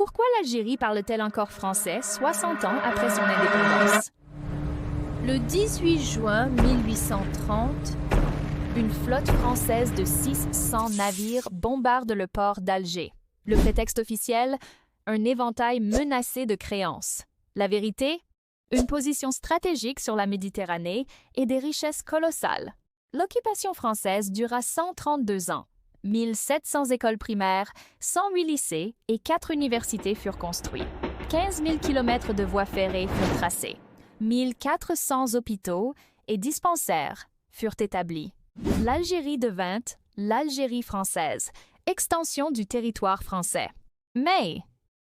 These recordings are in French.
Pourquoi l'Algérie parle-t-elle encore français 60 ans après son indépendance? Le 18 juin 1830, Une flotte française de 600 navires bombarde le port d'Alger. Le prétexte officiel? Un éventail menacé de créances. La vérité? Une position stratégique sur la Méditerranée et des richesses colossales. L'occupation française dura 132 ans. 1700 écoles primaires, 108 lycées et 4 universités furent construits. 15 000 km de voies ferrées furent tracées. 1400 hôpitaux et dispensaires furent établis. L'Algérie devint l'Algérie française, extension du territoire français. Mais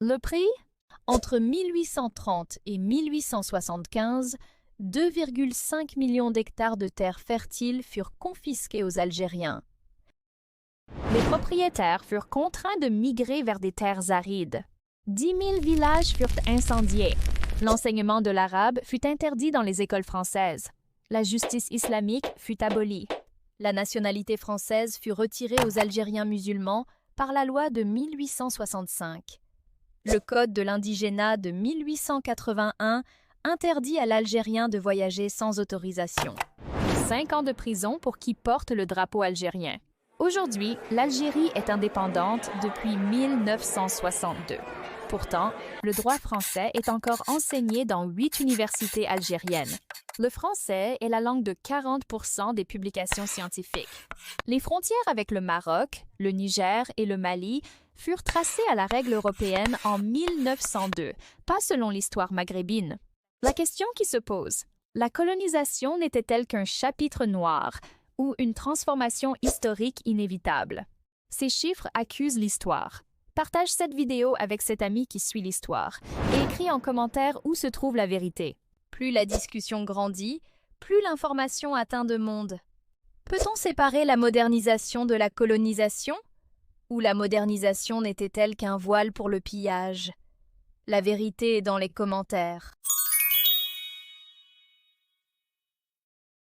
le prix? entre 1830 et 1875, 2,5 millions d'hectares de terres fertiles furent confisqués aux Algériens. Les propriétaires furent contraints de migrer vers des terres arides. 10 000 villages furent incendiés. L'enseignement de l'arabe fut interdit dans les écoles françaises. La justice islamique fut abolie. La nationalité française fut retirée aux Algériens musulmans par la loi de 1865. Le Code de l'indigénat de 1881 interdit à l'Algérien de voyager sans autorisation. 5 ans de prison pour qui porte le drapeau algérien. Aujourd'hui, l'Algérie est indépendante depuis 1962. Pourtant, le droit français est encore enseigné dans 8 universités algériennes. Le français est la langue de 40% des publications scientifiques. Les frontières avec le Maroc, le Niger et le Mali furent tracées à la règle européenne en 1902, pas selon l'histoire maghrébine. La question qui se pose, la colonisation n'était-elle qu'un chapitre noir ou une transformation historique inévitable? Ces chiffres accusent l'histoire. Partage cette vidéo avec cet ami qui suit l'histoire et écris en commentaire où se trouve la vérité. Plus la discussion grandit, plus l'information atteint de monde. Peut-on séparer la modernisation de la colonisation? Ou la modernisation n'était-elle qu'un voile pour le pillage? La vérité est dans les commentaires.